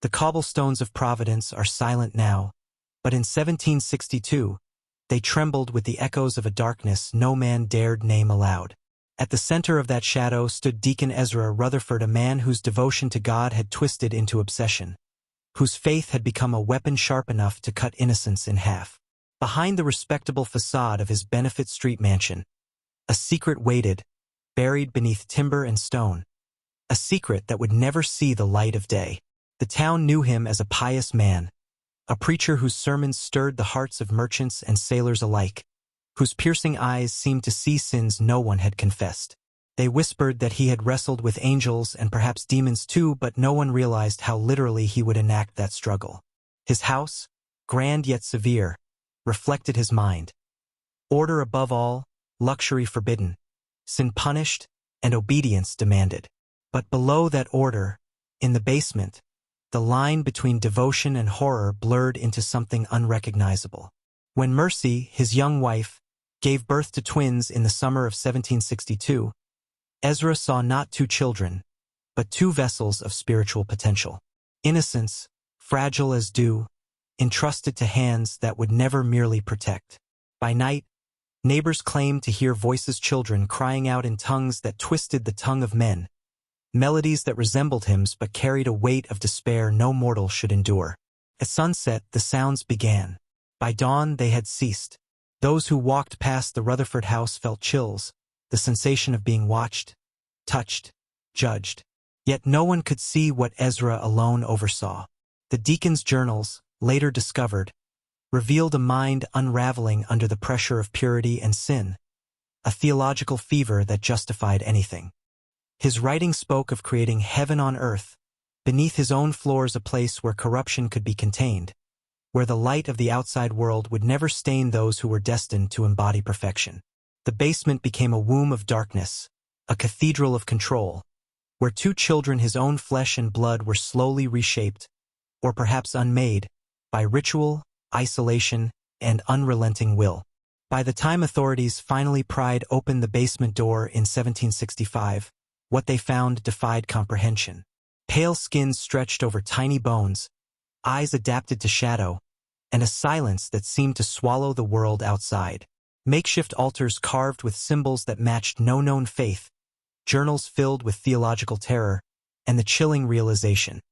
The cobblestones of Providence are silent now, but in 1762, they trembled with the echoes of a darkness no man dared name aloud. At the center of that shadow stood Deacon Ezra Rutherford, a man whose devotion to God had twisted into obsession, whose faith had become a weapon sharp enough to cut innocence in half. Behind the respectable facade of his Benefit Street mansion, a secret waited, buried beneath timber and stone, a secret that would never see the light of day. The town knew him as a pious man, a preacher whose sermons stirred the hearts of merchants and sailors alike, whose piercing eyes seemed to see sins no one had confessed. They whispered that he had wrestled with angels and perhaps demons too, but no one realized how literally he would enact that struggle. His house, grand yet severe, reflected his mind. Order above all, luxury forbidden, sin punished, and obedience demanded. But below that order, in the basement, the line between devotion and horror blurred into something unrecognizable. When Mercy, his young wife, gave birth to twins in the summer of 1762, Ezra saw not two children, but two vessels of spiritual potential. Innocence, fragile as dew, entrusted to hands that would never merely protect. By night, neighbors claimed to hear voices, children crying out in tongues that twisted the tongue of men, melodies that resembled hymns but carried a weight of despair no mortal should endure. At sunset, the sounds began. By dawn, they had ceased. Those who walked past the Rutherford house felt chills, the sensation of being watched, touched, judged. Yet no one could see what Ezra alone oversaw. The deacon's journals, later discovered, revealed a mind unraveling under the pressure of purity and sin, a theological fever that justified anything. His writing spoke of creating heaven on earth, beneath his own floors a place where corruption could be contained, where the light of the outside world would never stain those who were destined to embody perfection. The basement became a womb of darkness, a cathedral of control, where two children, his own flesh and blood, were slowly reshaped, or perhaps unmade, by ritual, isolation, and unrelenting will. By the time authorities finally pried open the basement door in 1765, what they found defied comprehension. Pale skins stretched over tiny bones, eyes adapted to shadow, and a silence that seemed to swallow the world outside. Makeshift altars carved with symbols that matched no known faith, journals filled with theological terror, and the chilling realization: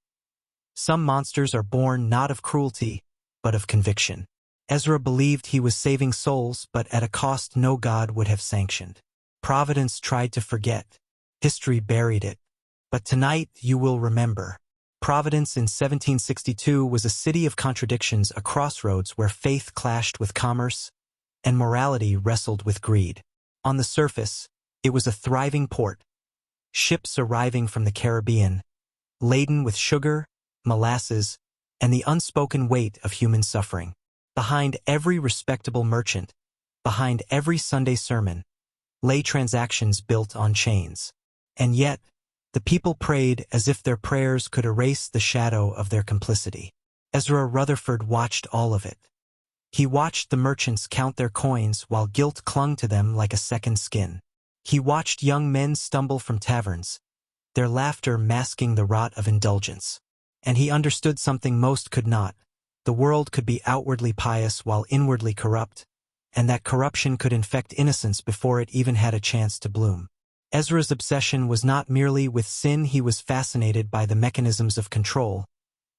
some monsters are born not of cruelty, but of conviction. Ezra believed he was saving souls, but at a cost no God would have sanctioned. Providence tried to forget. History buried it. But tonight you will remember. Providence in 1762 was a city of contradictions, a crossroads where faith clashed with commerce and morality wrestled with greed. On the surface, it was a thriving port. Ships arriving from the Caribbean, laden with sugar, molasses, and the unspoken weight of human suffering. Behind every respectable merchant, behind every Sunday sermon, lay transactions built on chains. And yet, the people prayed as if their prayers could erase the shadow of their complicity. Ezra Rutherford watched all of it. He watched the merchants count their coins while guilt clung to them like a second skin. He watched young men stumble from taverns, their laughter masking the rot of indulgence. And he understood something most could not. The world could be outwardly pious while inwardly corrupt, and that corruption could infect innocence before it even had a chance to bloom. Ezra's obsession was not merely with sin, he was fascinated by the mechanisms of control,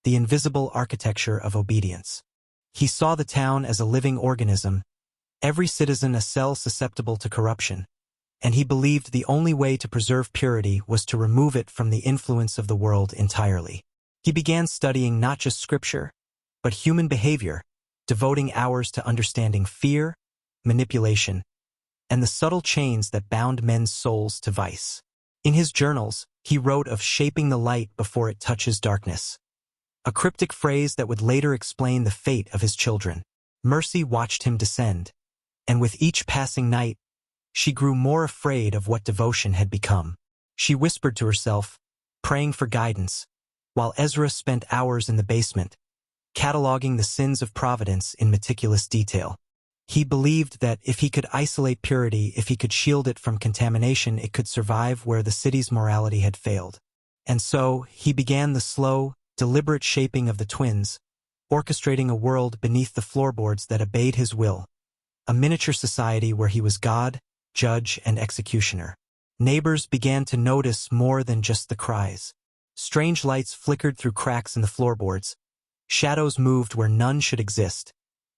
the invisible architecture of obedience. He saw the town as a living organism, every citizen a cell susceptible to corruption, and he believed the only way to preserve purity was to remove it from the influence of the world entirely. He began studying not just scripture, but human behavior, devoting hours to understanding fear, manipulation, and the subtle chains that bound men's souls to vice. In his journals, he wrote of shaping the light before it touches darkness, a cryptic phrase that would later explain the fate of his children. Mercy watched him descend, and with each passing night, she grew more afraid of what devotion had become. She whispered to herself, praying for guidance, while Ezra spent hours in the basement, cataloging the sins of Providence in meticulous detail. He believed that if he could isolate purity, if he could shield it from contamination, it could survive where the city's morality had failed. And so, he began the slow, deliberate shaping of the twins, orchestrating a world beneath the floorboards that obeyed his will, a miniature society where he was God, judge, and executioner. Neighbors began to notice more than just the cries. Strange lights flickered through cracks in the floorboards, shadows moved where none should exist,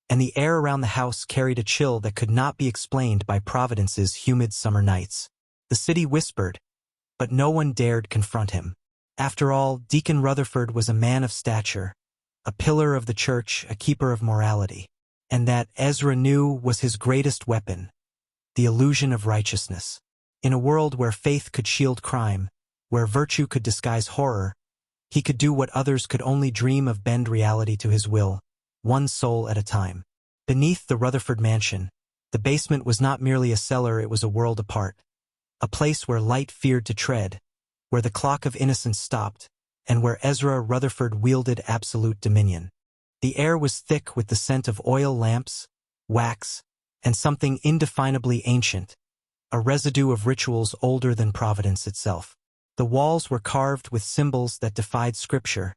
and the air around the house carried a chill that could not be explained by Providence's humid summer nights. The city whispered, but no one dared confront him. After all, Deacon Rutherford was a man of stature, a pillar of the church, a keeper of morality, and that, Ezra knew, was his greatest weapon, the illusion of righteousness. In a world where faith could shield crime, where virtue could disguise horror, he could do what others could only dream of: bend reality to his will, one soul at a time. Beneath the Rutherford mansion, the basement was not merely a cellar, it was a world apart, a place where light feared to tread, where the clock of innocence stopped, and where Ezra Rutherford wielded absolute dominion. The air was thick with the scent of oil lamps, wax, and something indefinably ancient, a residue of rituals older than Providence itself. The walls were carved with symbols that defied scripture,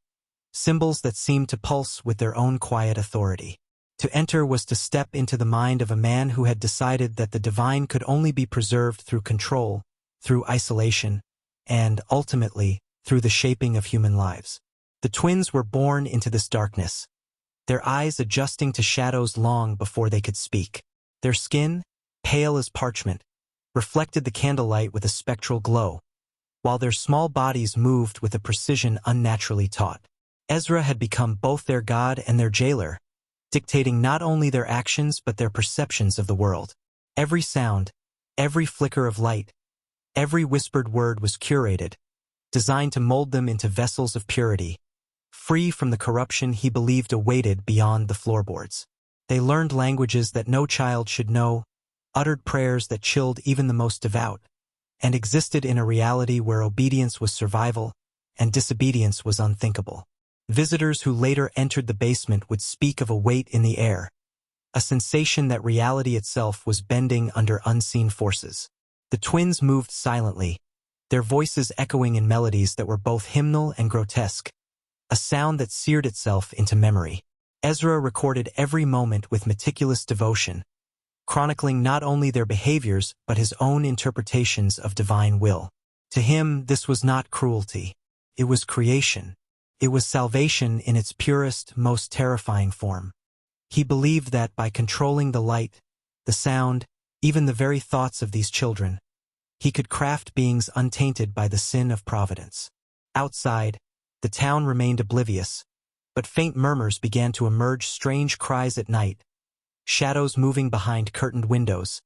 symbols that seemed to pulse with their own quiet authority. To enter was to step into the mind of a man who had decided that the divine could only be preserved through control, through isolation, and, ultimately, through the shaping of human lives. The twins were born into this darkness, their eyes adjusting to shadows long before they could speak. Their skin, pale as parchment, reflected the candlelight with a spectral glow, while their small bodies moved with a precision unnaturally taught. Ezra had become both their god and their jailer, dictating not only their actions but their perceptions of the world. Every sound, every flicker of light, every whispered word was curated, designed to mold them into vessels of purity, free from the corruption he believed awaited beyond the floorboards. They learned languages that no child should know, uttered prayers that chilled even the most devout, and existed in a reality where obedience was survival and disobedience was unthinkable. Visitors who later entered the basement would speak of a weight in the air, a sensation that reality itself was bending under unseen forces. The twins moved silently, their voices echoing in melodies that were both hymnal and grotesque, a sound that seared itself into memory. Ezra recorded every moment with meticulous devotion, chronicling not only their behaviors but his own interpretations of divine will. To him, this was not cruelty. It was creation. It was salvation in its purest, most terrifying form. He believed that by controlling the light, the sound, even the very thoughts of these children, he could craft beings untainted by the sin of Providence. Outside, the town remained oblivious, but faint murmurs began to emerge, strange cries at night, shadows moving behind curtained windows,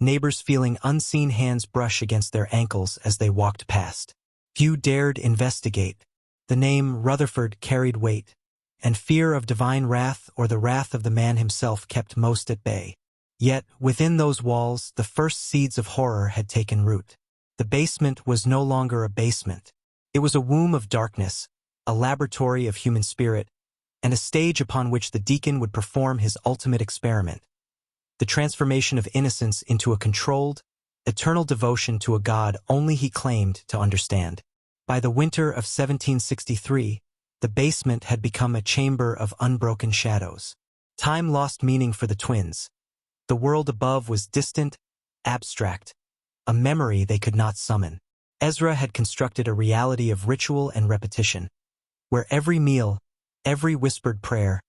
neighbors feeling unseen hands brush against their ankles as they walked past. Few dared investigate. The name Rutherford carried weight, and fear of divine wrath or the wrath of the man himself kept most at bay. Yet, within those walls, the first seeds of horror had taken root. The basement was no longer a basement. It was a womb of darkness, a laboratory of human spirit, and a stage upon which the deacon would perform his ultimate experiment, the transformation of innocence into a controlled, eternal devotion to a God only he claimed to understand. By the winter of 1763, the basement had become a chamber of unbroken shadows. Time lost meaning for the twins. The world above was distant, abstract, a memory they could not summon. Ezra had constructed a reality of ritual and repetition, where every meal, every whispered prayer,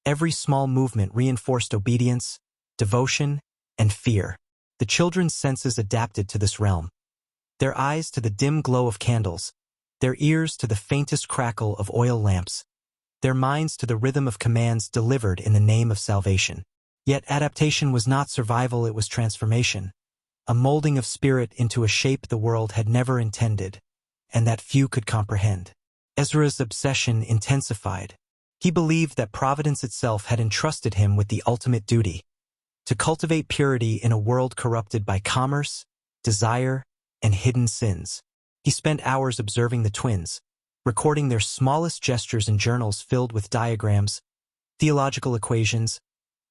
every small movement reinforced obedience, devotion, and fear. The children's senses adapted to this realm. Their eyes to the dim glow of candles, their ears to the faintest crackle of oil lamps, their minds to the rhythm of commands delivered in the name of salvation. Yet adaptation was not survival, it was transformation, a molding of spirit into a shape the world had never intended, and that few could comprehend. Ezra's obsession intensified. He believed that Providence itself had entrusted him with the ultimate duty, to cultivate purity in a world corrupted by commerce, desire, and hidden sins. He spent hours observing the twins, recording their smallest gestures in journals filled with diagrams, theological equations,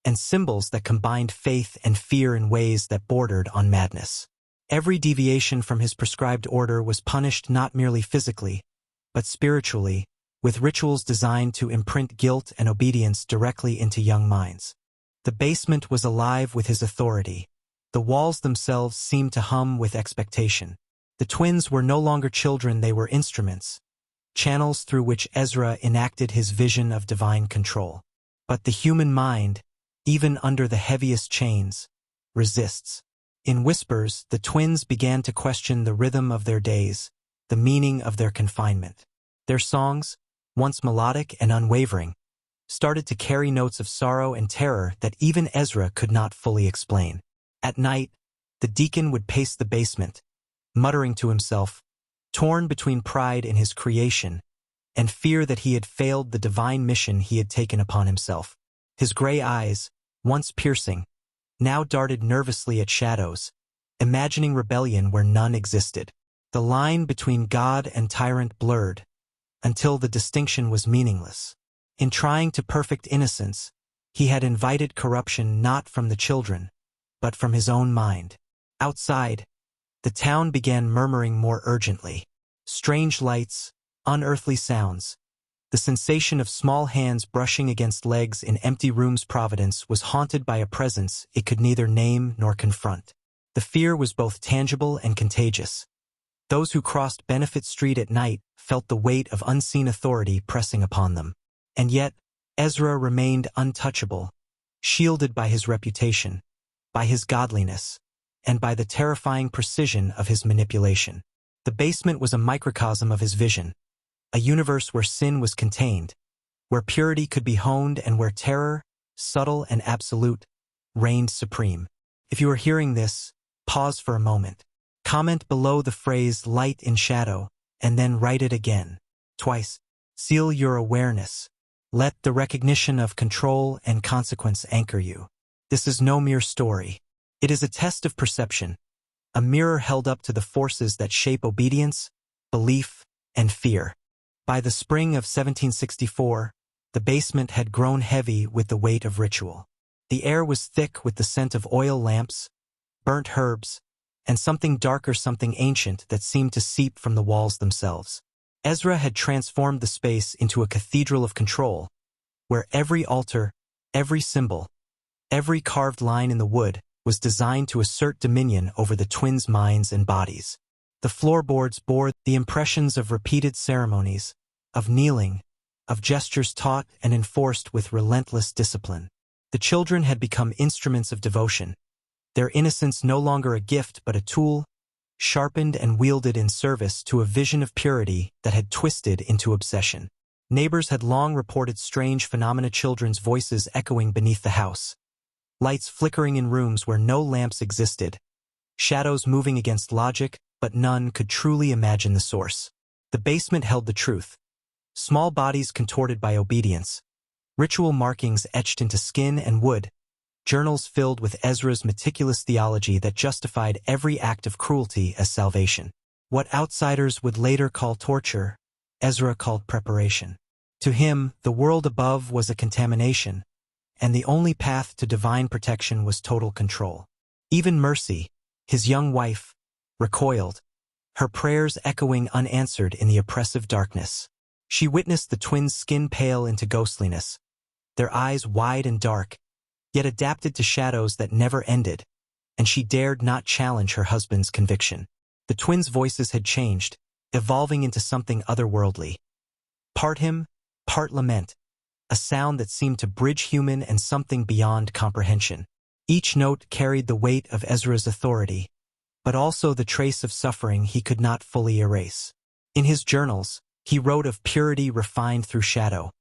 and symbols that combined faith and fear in ways that bordered on madness. Every deviation from his prescribed order was punished not merely physically, but spiritually, with rituals designed to imprint guilt and obedience directly into young minds. The basement was alive with his authority. The walls themselves seemed to hum with expectation. The twins were no longer children, they were instruments, channels through which Ezra enacted his vision of divine control. But the human mind, even under the heaviest chains, resists. In whispers, the twins began to question the rhythm of their days, the meaning of their confinement. Their songs, once melodic and unwavering, started to carry notes of sorrow and terror that even Ezra could not fully explain. At night, the deacon would pace the basement, muttering to himself, torn between pride in his creation and fear that he had failed the divine mission he had taken upon himself. His gray eyes, once piercing, now darted nervously at shadows, imagining rebellion where none existed. The line between God and tyrant blurred, until the distinction was meaningless. In trying to perfect innocence, he had invited corruption not from the children, but from his own mind. Outside, the town began murmuring more urgently. Strange lights, unearthly sounds. The sensation of small hands brushing against legs in empty rooms. Providence was haunted by a presence it could neither name nor confront. The fear was both tangible and contagious. Those who crossed Benefit Street at night felt the weight of unseen authority pressing upon them. And yet, Ezra remained untouchable, shielded by his reputation, by his godliness, and by the terrifying precision of his manipulation. The basement was a microcosm of his vision, a universe where sin was contained, where purity could be honed, and where terror, subtle and absolute, reigned supreme. If you are hearing this, pause for a moment. Comment below the phrase "light in shadow," and then write it again, twice. Seal your awareness. Let the recognition of control and consequence anchor you. This is no mere story. It is a test of perception, a mirror held up to the forces that shape obedience, belief, and fear. By the spring of 1764, the basement had grown heavy with the weight of ritual. The air was thick with the scent of oil lamps, burnt herbs, and something darker, something ancient that seemed to seep from the walls themselves. Ezra had transformed the space into a cathedral of control, where every altar, every symbol, every carved line in the wood was designed to assert dominion over the twins' minds and bodies. The floorboards bore the impressions of repeated ceremonies, of kneeling, of gestures taught and enforced with relentless discipline. The children had become instruments of devotion, their innocence no longer a gift but a tool, sharpened and wielded in service to a vision of purity that had twisted into obsession. Neighbors had long reported strange phenomena, children's voices echoing beneath the house, lights flickering in rooms where no lamps existed, shadows moving against logic, but none could truly imagine the source. The basement held the truth. Small bodies contorted by obedience, ritual markings etched into skin and wood, journals filled with Ezra's meticulous theology that justified every act of cruelty as salvation. What outsiders would later call torture, Ezra called preparation. To him, the world above was a contamination, and the only path to divine protection was total control. Even Mercy, his young wife, recoiled, her prayers echoing unanswered in the oppressive darkness. She witnessed the twins' skin pale into ghostliness, their eyes wide and dark, yet adapted to shadows that never ended, and she dared not challenge her husband's conviction. The twins' voices had changed, evolving into something otherworldly. Part hymn, part lament, a sound that seemed to bridge human and something beyond comprehension. Each note carried the weight of Ezra's authority, but also the trace of suffering he could not fully erase. In his journals, he wrote of purity refined through shadow,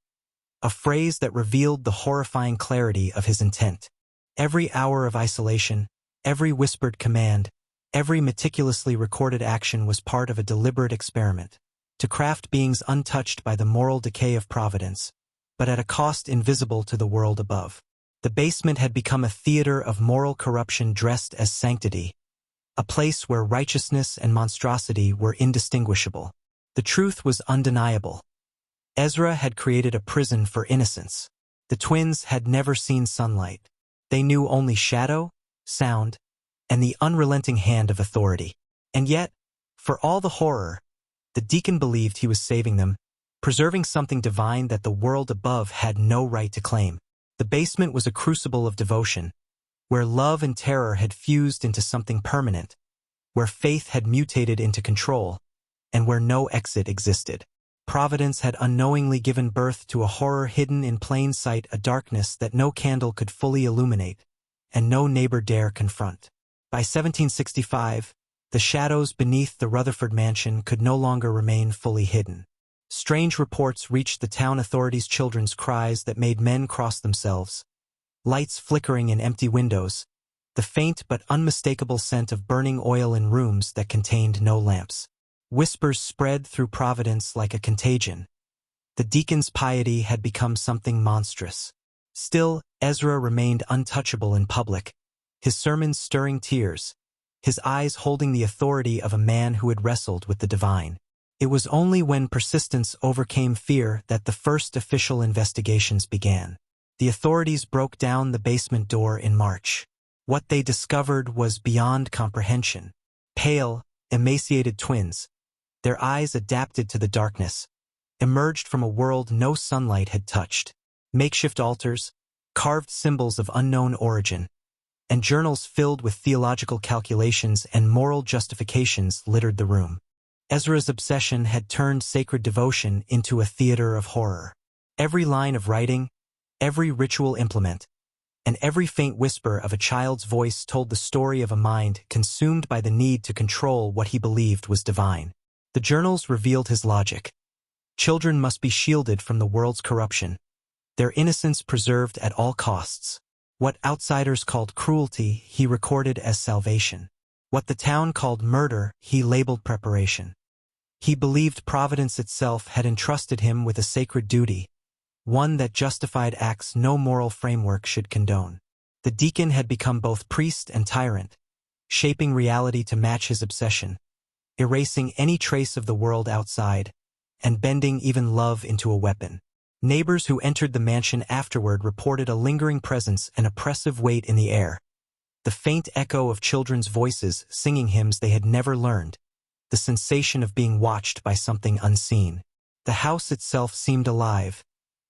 a phrase that revealed the horrifying clarity of his intent. Every hour of isolation, every whispered command, every meticulously recorded action was part of a deliberate experiment, to craft beings untouched by the moral decay of Providence, but at a cost invisible to the world above. The basement had become a theater of moral corruption dressed as sanctity, a place where righteousness and monstrosity were indistinguishable. The truth was undeniable. Ezra had created a prison for innocence. The twins had never seen sunlight. They knew only shadow, sound, and the unrelenting hand of authority. And yet, for all the horror, the deacon believed he was saving them, preserving something divine that the world above had no right to claim. The basement was a crucible of devotion, where love and terror had fused into something permanent, where faith had mutated into control, and where no exit existed. Providence had unknowingly given birth to a horror hidden in plain sight, a darkness that no candle could fully illuminate, and no neighbor dare confront. By 1765, the shadows beneath the Rutherford mansion could no longer remain fully hidden. Strange reports reached the town authorities, children's cries that made men cross themselves, lights flickering in empty windows, the faint but unmistakable scent of burning oil in rooms that contained no lamps. Whispers spread through Providence like a contagion. The deacon's piety had become something monstrous. Still, Ezra remained untouchable in public, his sermons stirring tears, his eyes holding the authority of a man who had wrestled with the divine. It was only when persistence overcame fear that the first official investigations began. The authorities broke down the basement door in March. What they discovered was beyond comprehension. Pale, emaciated twins, their eyes adapted to the darkness, emerged from a world no sunlight had touched. Makeshift altars, carved symbols of unknown origin, and journals filled with theological calculations and moral justifications littered the room. Ezra's obsession had turned sacred devotion into a theater of horror. Every line of writing, every ritual implement, and every faint whisper of a child's voice told the story of a mind consumed by the need to control what he believed was divine. The journals revealed his logic. Children must be shielded from the world's corruption, their innocence preserved at all costs. What outsiders called cruelty, he recorded as salvation. What the town called murder, he labeled preparation. He believed Providence itself had entrusted him with a sacred duty, one that justified acts no moral framework should condone. The deacon had become both priest and tyrant, shaping reality to match his obsession, erasing any trace of the world outside, and bending even love into a weapon. Neighbors who entered the mansion afterward reported a lingering presence, an oppressive weight in the air, the faint echo of children's voices singing hymns they had never learned, the sensation of being watched by something unseen. The house itself seemed alive,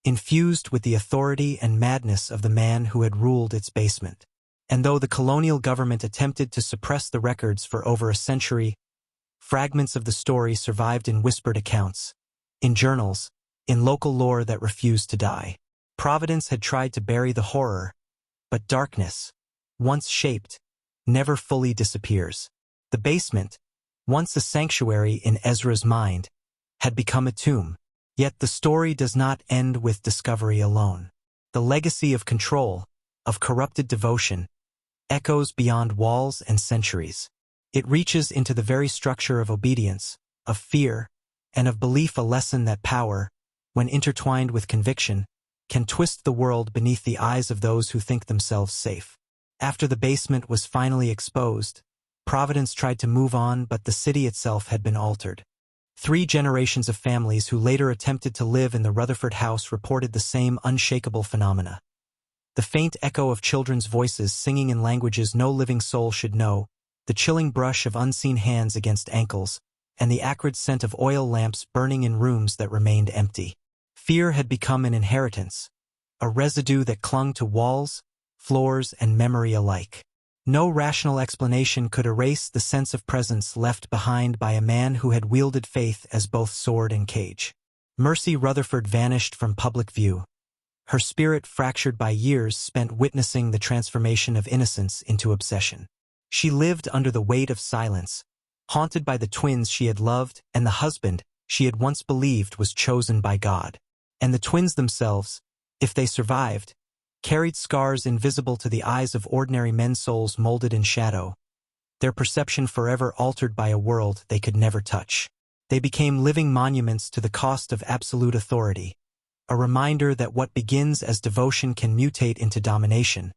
infused with the authority and madness of the man who had ruled its basement. And though the colonial government attempted to suppress the records for over a century, fragments of the story survived in whispered accounts, in journals, in local lore that refused to die. Providence had tried to bury the horror, but darkness, once shaped, never fully disappears. The basement, once a sanctuary in Ezra's mind, had become a tomb. Yet the story does not end with discovery alone. The legacy of control, of corrupted devotion, echoes beyond walls and centuries. It reaches into the very structure of obedience, of fear, and of belief, a lesson that power, when intertwined with conviction, can twist the world beneath the eyes of those who think themselves safe. After the basement was finally exposed, Providence tried to move on, but the city itself had been altered. 3 generations of families who later attempted to live in the Rutherford house reported the same unshakable phenomena. The faint echo of children's voices singing in languages no living soul should know, the chilling brush of unseen hands against ankles, and the acrid scent of oil lamps burning in rooms that remained empty. Fear had become an inheritance, a residue that clung to walls, floors, and memory alike. No rational explanation could erase the sense of presence left behind by a man who had wielded faith as both sword and cage. Mercy Rutherford vanished from public view, her spirit fractured by years spent witnessing the transformation of innocence into obsession. She lived under the weight of silence, haunted by the twins she had loved and the husband she had once believed was chosen by God. And the twins themselves, if they survived, carried scars invisible to the eyes of ordinary men's souls molded in shadow, their perception forever altered by a world they could never touch. They became living monuments to the cost of absolute authority, a reminder that what begins as devotion can mutate into domination,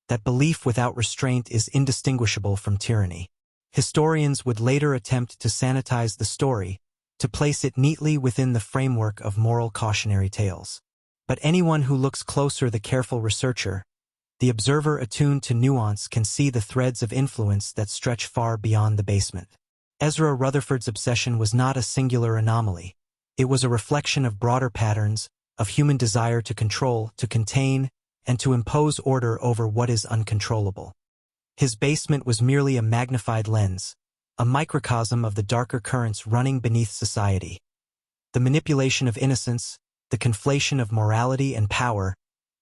that belief without restraint is indistinguishable from tyranny. Historians would later attempt to sanitize the story, to place it neatly within the framework of moral cautionary tales. But anyone who looks closer, the careful researcher, the observer attuned to nuance, can see the threads of influence that stretch far beyond the basement. Ezra Rutherford's obsession was not a singular anomaly. It was a reflection of broader patterns, of human desire to control, to contain, and to impose order over what is uncontrollable. His basement was merely a magnified lens, a microcosm of the darker currents running beneath society. The manipulation of innocence, the conflation of morality and power,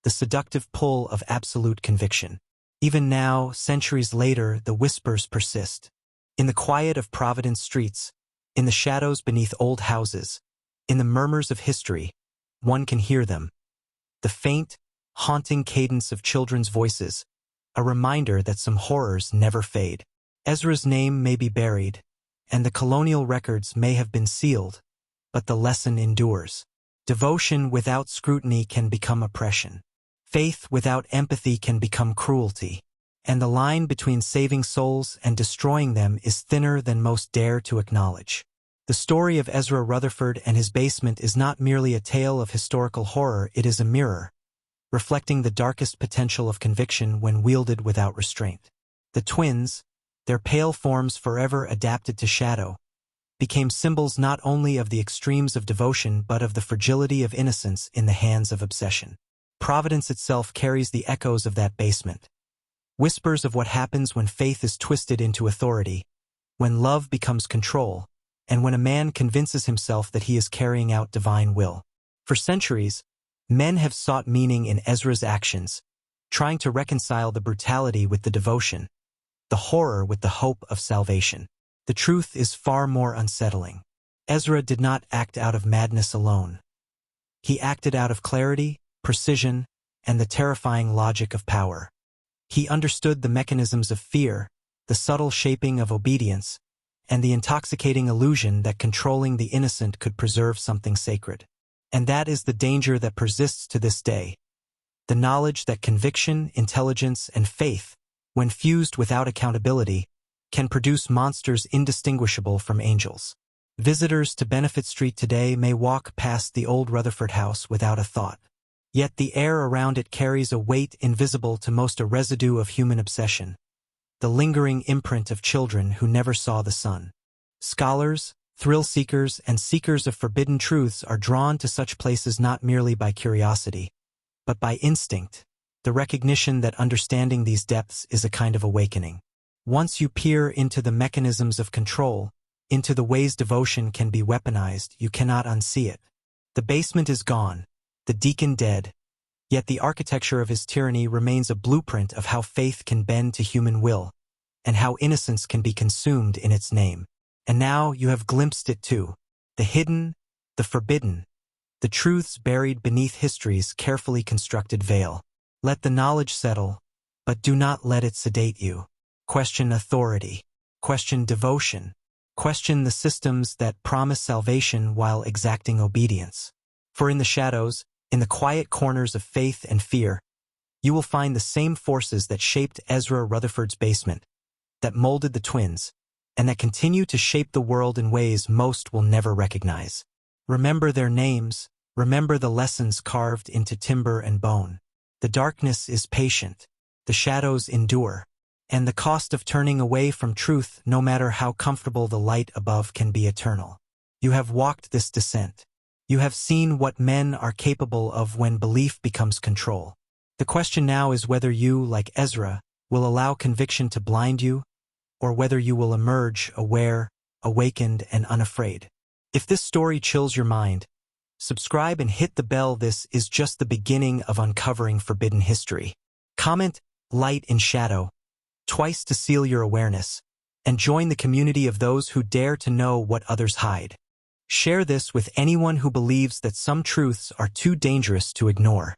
the seductive pull of absolute conviction. Even now, centuries later, the whispers persist. In the quiet of Providence streets, in the shadows beneath old houses, in the murmurs of history, one can hear them. The faint, haunting cadence of children's voices, a reminder that some horrors never fade. Ezra's name may be buried, and the colonial records may have been sealed, but the lesson endures. Devotion without scrutiny can become oppression. Faith without empathy can become cruelty. And the line between saving souls and destroying them is thinner than most dare to acknowledge. The story of Ezra Rutherford and his basement is not merely a tale of historical horror, it is a mirror, reflecting the darkest potential of conviction when wielded without restraint. The twins, their pale forms forever adapted to shadow, became symbols not only of the extremes of devotion but of the fragility of innocence in the hands of obsession. Providence itself carries the echoes of that basement. Whispers of what happens when faith is twisted into authority, when love becomes control, and when a man convinces himself that he is carrying out divine will. For centuries, men have sought meaning in Ezra's actions, trying to reconcile the brutality with the devotion, the horror with the hope of salvation. The truth is far more unsettling. Ezra did not act out of madness alone. He acted out of clarity, precision, and the terrifying logic of power. He understood the mechanisms of fear, the subtle shaping of obedience, and the intoxicating illusion that controlling the innocent could preserve something sacred. And that is the danger that persists to this day. The knowledge that conviction, intelligence, and faith, when fused without accountability, can produce monsters indistinguishable from angels. Visitors to Benefit Street today may walk past the old Rutherford house without a thought. Yet the air around it carries a weight invisible to most, a residue of human obsession, the lingering imprint of children who never saw the sun. Scholars, thrill-seekers, and seekers of forbidden truths are drawn to such places not merely by curiosity, but by instinct, the recognition that understanding these depths is a kind of awakening. Once you peer into the mechanisms of control, into the ways devotion can be weaponized, you cannot unsee it. The basement is gone, the deacon dead, yet the architecture of his tyranny remains a blueprint of how faith can bend to human will, and how innocence can be consumed in its name. And now you have glimpsed it too, the hidden, the forbidden, the truths buried beneath history's carefully constructed veil. Let the knowledge settle, but do not let it sedate you. Question authority, question devotion, question the systems that promise salvation while exacting obedience. For in the shadows, in the quiet corners of faith and fear, you will find the same forces that shaped Ezra Rutherford's basement, that molded the twins, and that continue to shape the world in ways most will never recognize. Remember their names, remember the lessons carved into timber and bone. The darkness is patient, the shadows endure, and the cost of turning away from truth, no matter how comfortable the light above, can be eternal. You have walked this descent. You have seen what men are capable of when belief becomes control. The question now is whether you, like Ezra, will allow conviction to blind you, or whether you will emerge aware, awakened, and unafraid. If this story chills your mind, subscribe and hit the bell. This is just the beginning of uncovering forbidden history. Comment, light in shadow, twice to seal your awareness, and join the community of those who dare to know what others hide. Share this with anyone who believes that some truths are too dangerous to ignore.